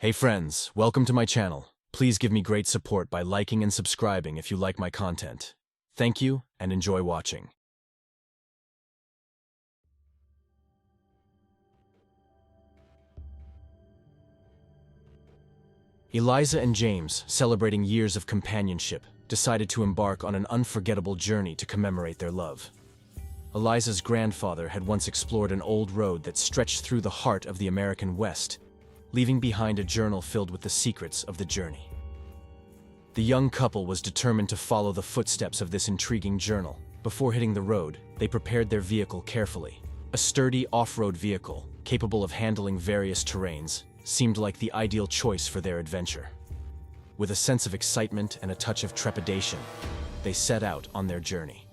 Hey friends, welcome to my channel. Please give me great support by liking and subscribing if you like my content. Thank you and enjoy watching. Eliza and James, celebrating years of companionship, decided to embark on an unforgettable journey to commemorate their love. Eliza's grandfather had once explored an old road that stretched through the heart of the American West, leaving behind a journal filled with the secrets of the journey. The young couple was determined to follow the footsteps of this intriguing journal. Before hitting the road, they prepared their vehicle carefully. A sturdy off-road vehicle, capable of handling various terrains, seemed like the ideal choice for their adventure. With a sense of excitement and a touch of trepidation, they set out on their journey.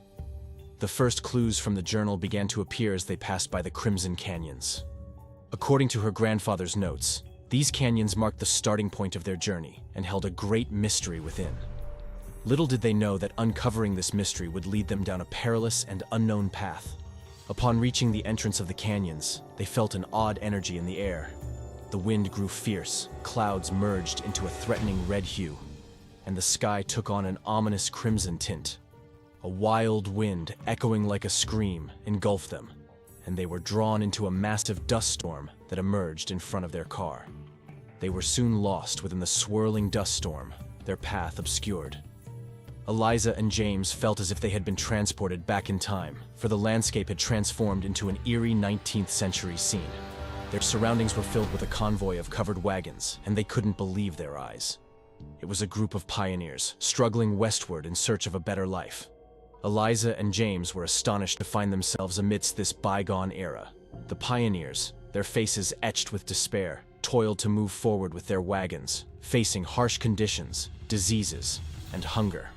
The first clues from the journal began to appear as they passed by the Crimson Canyons. According to her grandfather's notes, these canyons marked the starting point of their journey and held a great mystery within. Little did they know that uncovering this mystery would lead them down a perilous and unknown path. Upon reaching the entrance of the canyons, they felt an odd energy in the air. The wind grew fierce, clouds merged into a threatening red hue, and the sky took on an ominous crimson tint. A wild wind, echoing like a scream, engulfed them, and they were drawn into a massive dust storm that emerged in front of their car. They were soon lost within the swirling dust storm, their path obscured. Eliza and James felt as if they had been transported back in time, for the landscape had transformed into an eerie 19th century scene. Their surroundings were filled with a convoy of covered wagons, and they couldn't believe their eyes. It was a group of pioneers, struggling westward in search of a better life. Eliza and James were astonished to find themselves amidst this bygone era. The pioneers, their faces etched with despair, toiled to move forward with their wagons, facing harsh conditions, diseases, and hunger.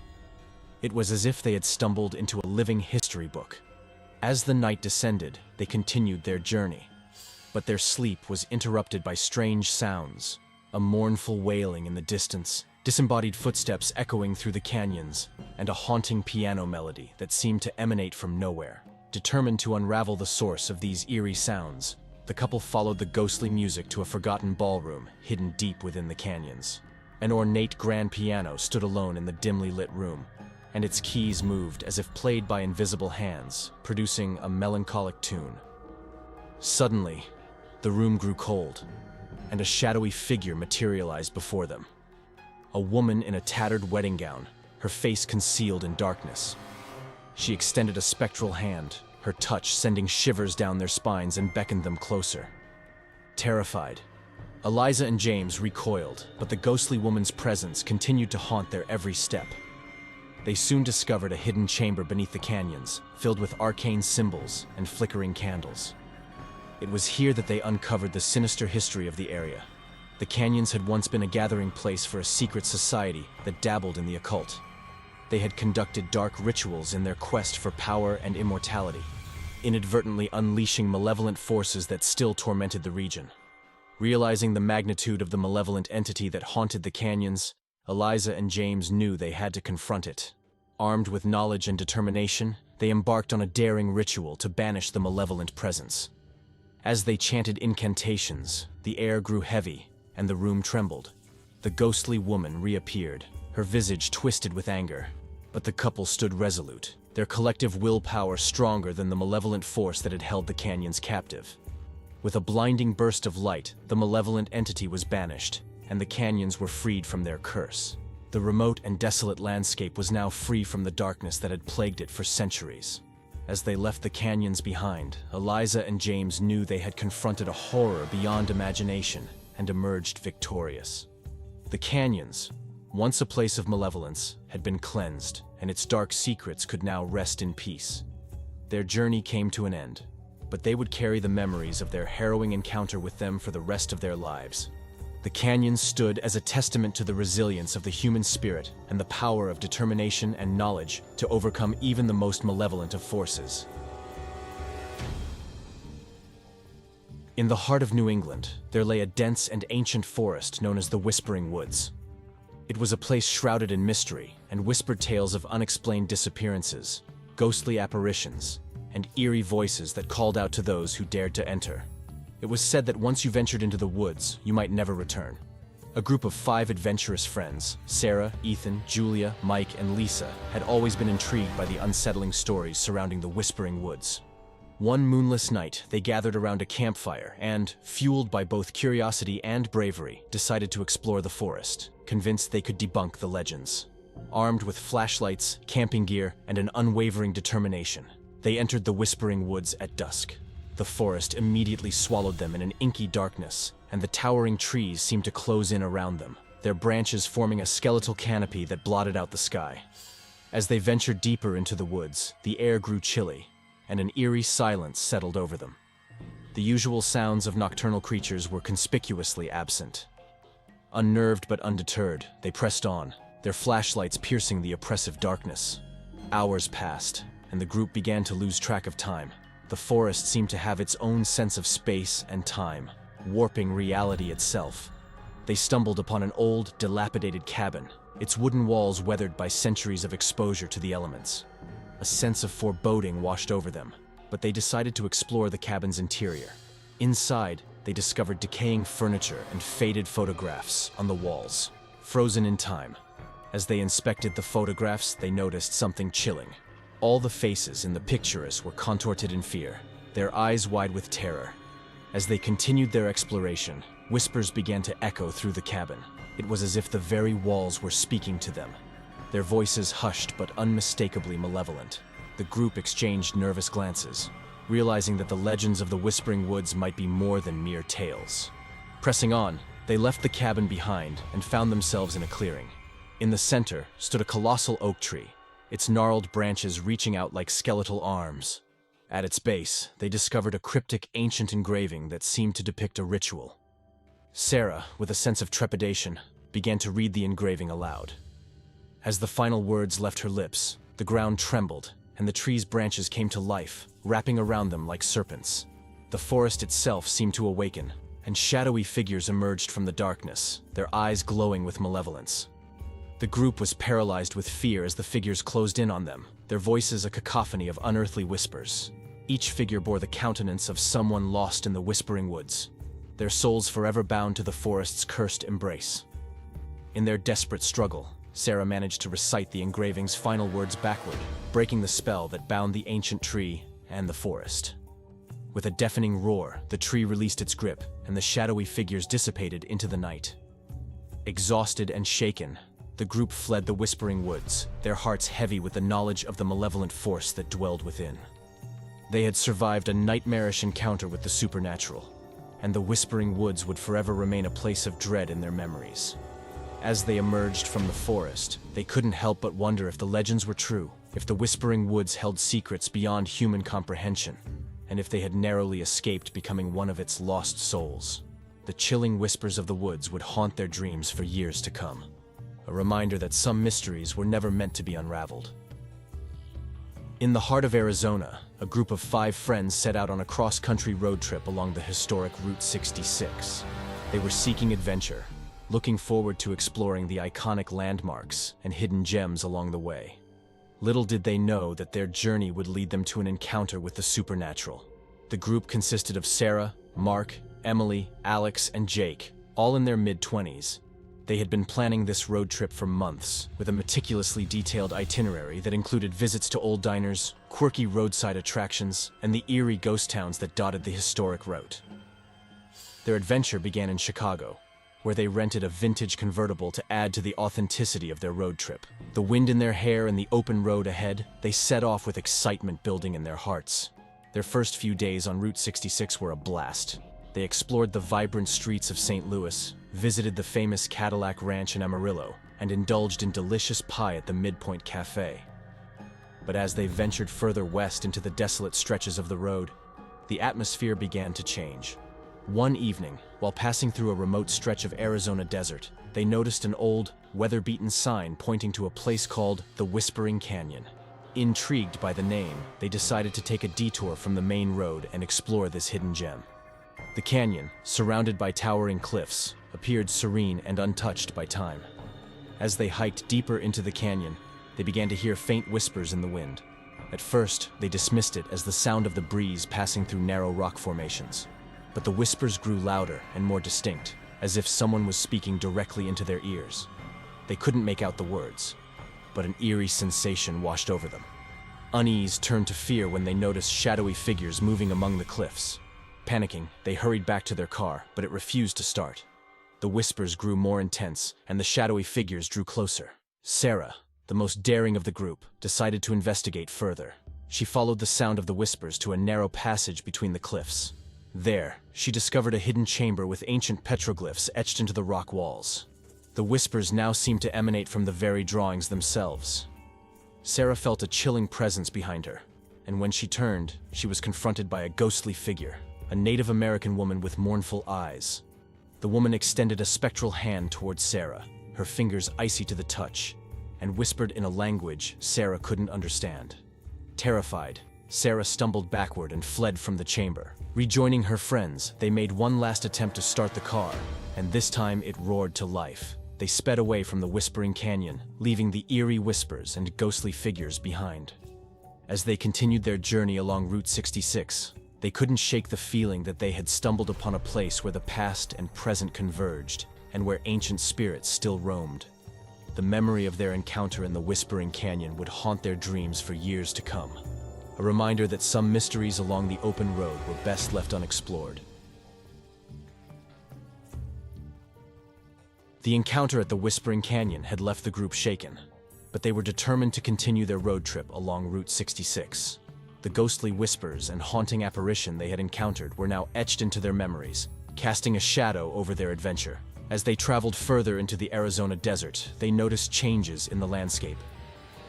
It was as if they had stumbled into a living history book. As the night descended, they continued their journey. But their sleep was interrupted by strange sounds, a mournful wailing in the distance, disembodied footsteps echoing through the canyons, and a haunting piano melody that seemed to emanate from nowhere. Determined to unravel the source of these eerie sounds, the couple followed the ghostly music to a forgotten ballroom hidden deep within the canyons. An ornate grand piano stood alone in the dimly lit room, and its keys moved as if played by invisible hands, producing a melancholic tune. Suddenly, the room grew cold, and a shadowy figure materialized before them. A woman in a tattered wedding gown, her face concealed in darkness. She extended a spectral hand, her touch sending shivers down their spines, and beckoned them closer. Terrified, Eliza and James recoiled, but the ghostly woman's presence continued to haunt their every step. They soon discovered a hidden chamber beneath the canyons, filled with arcane symbols and flickering candles. It was here that they uncovered the sinister history of the area. The canyons had once been a gathering place for a secret society that dabbled in the occult. They had conducted dark rituals in their quest for power and immortality, inadvertently unleashing malevolent forces that still tormented the region. Realizing the magnitude of the malevolent entity that haunted the canyons, Eliza and James knew they had to confront it. Armed with knowledge and determination, they embarked on a daring ritual to banish the malevolent presence. As they chanted incantations, the air grew heavy, and the room trembled. The ghostly woman reappeared, her visage twisted with anger. But the couple stood resolute, their collective willpower stronger than the malevolent force that had held the canyons captive. With a blinding burst of light, the malevolent entity was banished, and the canyons were freed from their curse. The remote and desolate landscape was now free from the darkness that had plagued it for centuries. As they left the canyons behind, Eliza and James knew they had confronted a horror beyond imagination and emerged victorious. The canyons, once a place of malevolence, had been cleansed, and its dark secrets could now rest in peace. Their journey came to an end, but they would carry the memories of their harrowing encounter with them for the rest of their lives. The canyons stood as a testament to the resilience of the human spirit and the power of determination and knowledge to overcome even the most malevolent of forces. In the heart of New England, there lay a dense and ancient forest known as the Whispering Woods. It was a place shrouded in mystery and whispered tales of unexplained disappearances, ghostly apparitions, and eerie voices that called out to those who dared to enter. It was said that once you ventured into the woods, you might never return. A group of 5 adventurous friends, Sarah, Ethan, Julia, Mike, and Lisa, had always been intrigued by the unsettling stories surrounding the Whispering Woods. One moonless night, they gathered around a campfire and, fueled by both curiosity and bravery, decided to explore the forest, convinced they could debunk the legends. Armed with flashlights, camping gear, and an unwavering determination, they entered the Whispering Woods at dusk. The forest immediately swallowed them in an inky darkness, and the towering trees seemed to close in around them, their branches forming a skeletal canopy that blotted out the sky. As they ventured deeper into the woods, the air grew chilly, and an eerie silence settled over them. The usual sounds of nocturnal creatures were conspicuously absent. Unnerved but undeterred, they pressed on, their flashlights piercing the oppressive darkness. Hours passed, and the group began to lose track of time. The forest seemed to have its own sense of space and time, warping reality itself. They stumbled upon an old, dilapidated cabin, its wooden walls weathered by centuries of exposure to the elements. A sense of foreboding washed over them, but they decided to explore the cabin's interior. Inside, they discovered decaying furniture and faded photographs on the walls, frozen in time. As they inspected the photographs, they noticed something chilling. All the faces in the pictures were contorted in fear, their eyes wide with terror. As they continued their exploration, whispers began to echo through the cabin. It was as if the very walls were speaking to them, their voices hushed but unmistakably malevolent. The group exchanged nervous glances, realizing that the legends of the Whispering Woods might be more than mere tales. Pressing on, they left the cabin behind and found themselves in a clearing. In the center stood a colossal oak tree, its gnarled branches reaching out like skeletal arms. At its base, they discovered a cryptic ancient engraving that seemed to depict a ritual. Sarah, with a sense of trepidation, began to read the engraving aloud. As the final words left her lips, the ground trembled, and the tree's branches came to life, wrapping around them like serpents. The forest itself seemed to awaken, and shadowy figures emerged from the darkness, their eyes glowing with malevolence. The group was paralyzed with fear as the figures closed in on them, their voices a cacophony of unearthly whispers. Each figure bore the countenance of someone lost in the Whispering Woods, their souls forever bound to the forest's cursed embrace. In their desperate struggle, Sarah managed to recite the engraving's final words backward, breaking the spell that bound the ancient tree and the forest. With a deafening roar, the tree released its grip, and the shadowy figures dissipated into the night. Exhausted and shaken, the group fled the Whispering Woods, their hearts heavy with the knowledge of the malevolent force that dwelled within. They had survived a nightmarish encounter with the supernatural, and the Whispering Woods would forever remain a place of dread in their memories. As they emerged from the forest, they couldn't help but wonder if the legends were true, if the Whispering Woods held secrets beyond human comprehension, and if they had narrowly escaped becoming one of its lost souls. The chilling whispers of the woods would haunt their dreams for years to come, a reminder that some mysteries were never meant to be unraveled. In the heart of Arizona, a group of 5 friends set out on a cross-country road trip along the historic Route 66. They were seeking adventure, looking forward to exploring the iconic landmarks and hidden gems along the way. Little did they know that their journey would lead them to an encounter with the supernatural. The group consisted of Sarah, Mark, Emily, Alex, and Jake, all in their mid-20s. They had been planning this road trip for months, with a meticulously detailed itinerary that included visits to old diners, quirky roadside attractions, and the eerie ghost towns that dotted the historic route. Their adventure began in Chicago, where they rented a vintage convertible to add to the authenticity of their road trip. The wind in their hair and the open road ahead, they set off with excitement building in their hearts. Their first few days on Route 66 were a blast. They explored the vibrant streets of St. Louis, visited the famous Cadillac Ranch in Amarillo, and indulged in delicious pie at the Midpoint Cafe. But as they ventured further west into the desolate stretches of the road, the atmosphere began to change. One evening, while passing through a remote stretch of Arizona desert, they noticed an old, weather-beaten sign pointing to a place called the Whispering Canyon. Intrigued by the name, they decided to take a detour from the main road and explore this hidden gem. The canyon, surrounded by towering cliffs, appeared serene and untouched by time. As they hiked deeper into the canyon, they began to hear faint whispers in the wind. At first, they dismissed it as the sound of the breeze passing through narrow rock formations. But the whispers grew louder and more distinct, as if someone was speaking directly into their ears. They couldn't make out the words, but an eerie sensation washed over them. Unease turned to fear when they noticed shadowy figures moving among the cliffs. Panicking, they hurried back to their car, but it refused to start. The whispers grew more intense, and the shadowy figures drew closer. Sarah, the most daring of the group, decided to investigate further. She followed the sound of the whispers to a narrow passage between the cliffs. There, she discovered a hidden chamber with ancient petroglyphs etched into the rock walls. The whispers now seemed to emanate from the very drawings themselves. Sarah felt a chilling presence behind her, and when she turned, she was confronted by a ghostly figure, a Native American woman with mournful eyes. The woman extended a spectral hand towards Sarah, her fingers icy to the touch, and whispered in a language Sarah couldn't understand. Terrified, Sarah stumbled backward and fled from the chamber. Rejoining her friends, they made one last attempt to start the car, and this time it roared to life. They sped away from the whispering canyon, leaving the eerie whispers and ghostly figures behind. As they continued their journey along Route 66, they couldn't shake the feeling that they had stumbled upon a place where the past and present converged, and where ancient spirits still roamed. The memory of their encounter in the Whispering Canyon would haunt their dreams for years to come. A reminder that some mysteries along the open road were best left unexplored. The encounter at the Whispering Canyon had left the group shaken, but they were determined to continue their road trip along Route 66. The ghostly whispers and haunting apparition they had encountered were now etched into their memories, casting a shadow over their adventure. As they traveled further into the Arizona desert, they noticed changes in the landscape.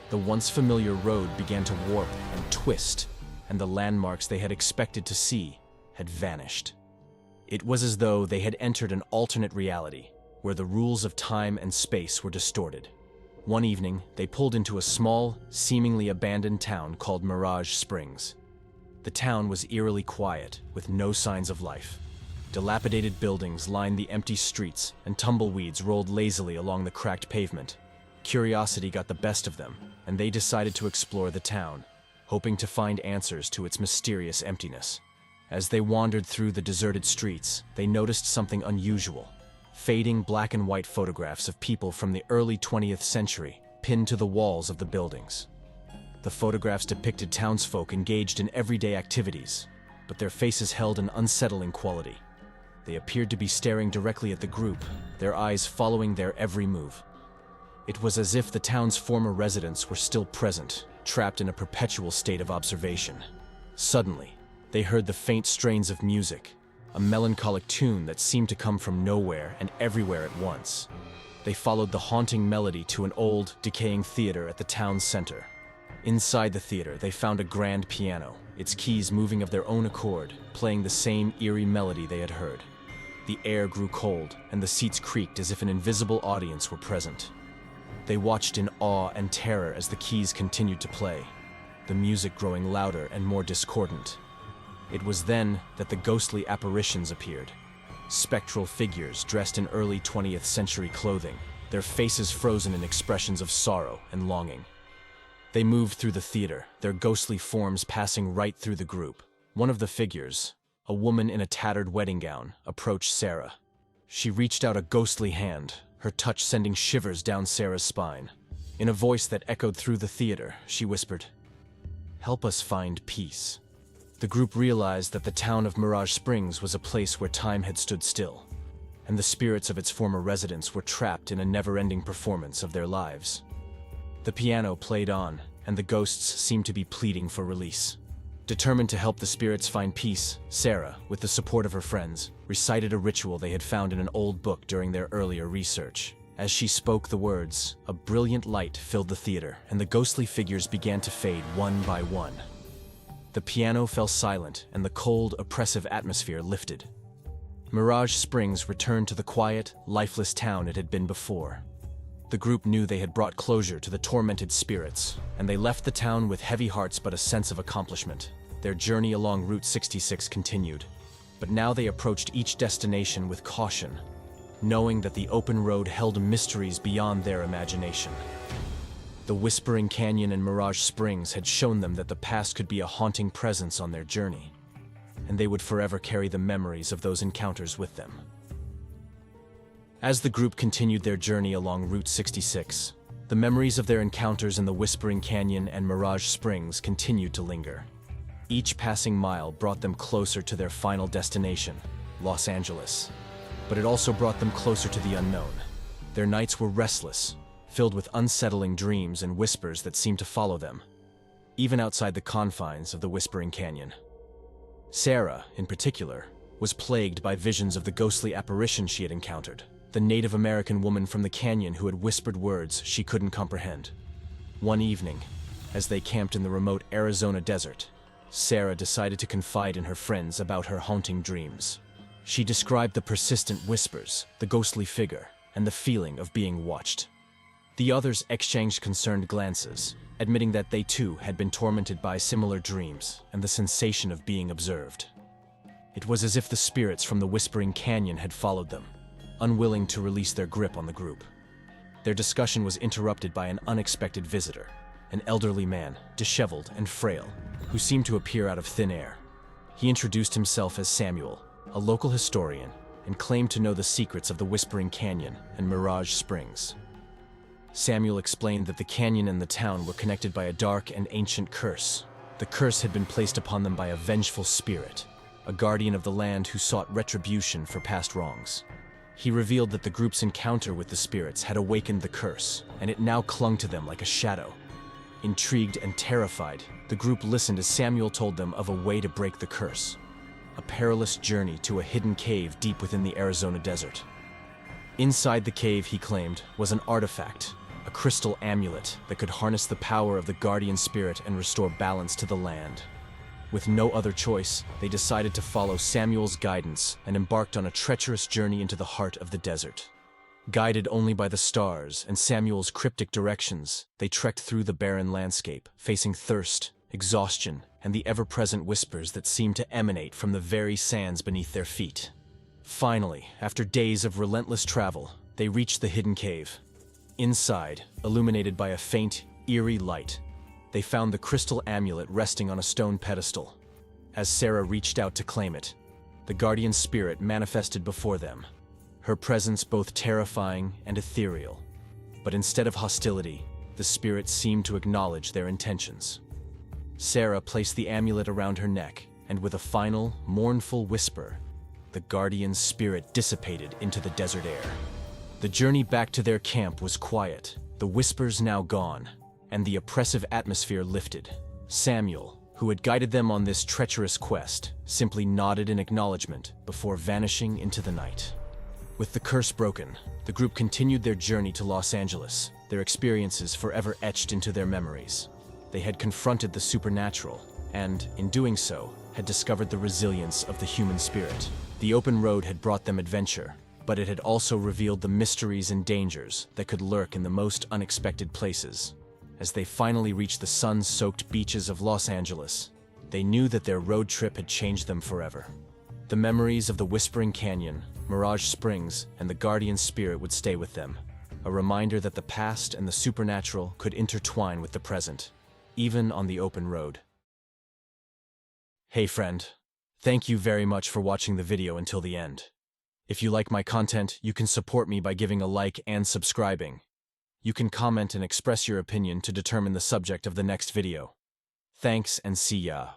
The once familiar road began to warp and twist, and the landmarks they had expected to see had vanished. It was as though they had entered an alternate reality, where the rules of time and space were distorted. One evening, they pulled into a small, seemingly abandoned town called Mirage Springs. The town was eerily quiet, with no signs of life. Dilapidated buildings lined the empty streets, and tumbleweeds rolled lazily along the cracked pavement. Curiosity got the best of them, and they decided to explore the town, hoping to find answers to its mysterious emptiness. As they wandered through the deserted streets, they noticed something unusual. Fading black and white photographs of people from the early 20th century pinned to the walls of the buildings. The photographs depicted townsfolk engaged in everyday activities, but their faces held an unsettling quality. They appeared to be staring directly at the group, their eyes following their every move. It was as if the town's former residents were still present, trapped in a perpetual state of observation. Suddenly, they heard the faint strains of music, a melancholic tune that seemed to come from nowhere and everywhere at once. They followed the haunting melody to an old, decaying theater at the town's center. Inside the theater, they found a grand piano, its keys moving of their own accord, playing the same eerie melody they had heard. The air grew cold, and the seats creaked as if an invisible audience were present. They watched in awe and terror as the keys continued to play, the music growing louder and more discordant. It was then that the ghostly apparitions appeared. Spectral figures dressed in early 20th century clothing, their faces frozen in expressions of sorrow and longing. They moved through the theater, their ghostly forms passing right through the group. One of the figures, a woman in a tattered wedding gown, approached Sarah. She reached out a ghostly hand, her touch sending shivers down Sarah's spine. In a voice that echoed through the theater, she whispered, "Help us find peace." The group realized that the town of Mirage Springs was a place where time had stood still, and the spirits of its former residents were trapped in a never-ending performance of their lives. The piano played on, and the ghosts seemed to be pleading for release. Determined to help the spirits find peace, Sarah, with the support of her friends, recited a ritual they had found in an old book during their earlier research. As she spoke the words, a brilliant light filled the theater, and the ghostly figures began to fade one by one. The piano fell silent, and the cold, oppressive atmosphere lifted. Mirage Springs returned to the quiet, lifeless town it had been before. The group knew they had brought closure to the tormented spirits, and they left the town with heavy hearts but a sense of accomplishment. Their journey along Route 66 continued, but now they approached each destination with caution, knowing that the open road held mysteries beyond their imagination. The Whispering Canyon and Mirage Springs had shown them that the past could be a haunting presence on their journey, and they would forever carry the memories of those encounters with them. As the group continued their journey along Route 66, the memories of their encounters in the Whispering Canyon and Mirage Springs continued to linger. Each passing mile brought them closer to their final destination, Los Angeles. But it also brought them closer to the unknown. Their nights were restless, filled with unsettling dreams and whispers that seemed to follow them, even outside the confines of the Whispering Canyon. Sarah, in particular, was plagued by visions of the ghostly apparition she had encountered, the Native American woman from the canyon who had whispered words she couldn't comprehend. One evening, as they camped in the remote Arizona desert, Sarah decided to confide in her friends about her haunting dreams. She described the persistent whispers, the ghostly figure, and the feeling of being watched. The others exchanged concerned glances, admitting that they too had been tormented by similar dreams and the sensation of being observed. It was as if the spirits from the Whispering Canyon had followed them, unwilling to release their grip on the group. Their discussion was interrupted by an unexpected visitor, an elderly man, disheveled and frail, who seemed to appear out of thin air. He introduced himself as Samuel, a local historian, and claimed to know the secrets of the Whispering Canyon and Mirage Springs. Samuel explained that the canyon and the town were connected by a dark and ancient curse. The curse had been placed upon them by a vengeful spirit, a guardian of the land who sought retribution for past wrongs. He revealed that the group's encounter with the spirits had awakened the curse, and it now clung to them like a shadow. Intrigued and terrified, the group listened as Samuel told them of a way to break the curse, a perilous journey to a hidden cave deep within the Arizona desert. Inside the cave, he claimed, was an artifact, a crystal amulet that could harness the power of the guardian spirit and restore balance to the land. With no other choice, they decided to follow Samuel's guidance and embarked on a treacherous journey into the heart of the desert. Guided only by the stars and Samuel's cryptic directions, they trekked through the barren landscape, facing thirst, exhaustion, and the ever-present whispers that seemed to emanate from the very sands beneath their feet. Finally, after days of relentless travel, they reached the hidden cave. Inside, illuminated by a faint, eerie light, they found the crystal amulet resting on a stone pedestal. As Sarah reached out to claim it, the guardian spirit manifested before them, her presence both terrifying and ethereal. But instead of hostility, the spirit seemed to acknowledge their intentions. Sarah placed the amulet around her neck, and with a final, mournful whisper, the guardian spirit dissipated into the desert air. The journey back to their camp was quiet, the whispers now gone, and the oppressive atmosphere lifted. Samuel, who had guided them on this treacherous quest, simply nodded in acknowledgement before vanishing into the night. With the curse broken, the group continued their journey to Los Angeles, their experiences forever etched into their memories. They had confronted the supernatural, and, in doing so, had discovered the resilience of the human spirit. The open road had brought them adventure, but it had also revealed the mysteries and dangers that could lurk in the most unexpected places. As they finally reached the sun-soaked beaches of Los Angeles, they knew that their road trip had changed them forever. The memories of the Whispering Canyon, Mirage Springs, and the Guardian Spirit would stay with them, a reminder that the past and the supernatural could intertwine with the present, even on the open road. Hey friend, thank you very much for watching the video until the end. If you like my content, you can support me by giving a like and subscribing. You can comment and express your opinion to determine the subject of the next video. Thanks and see ya.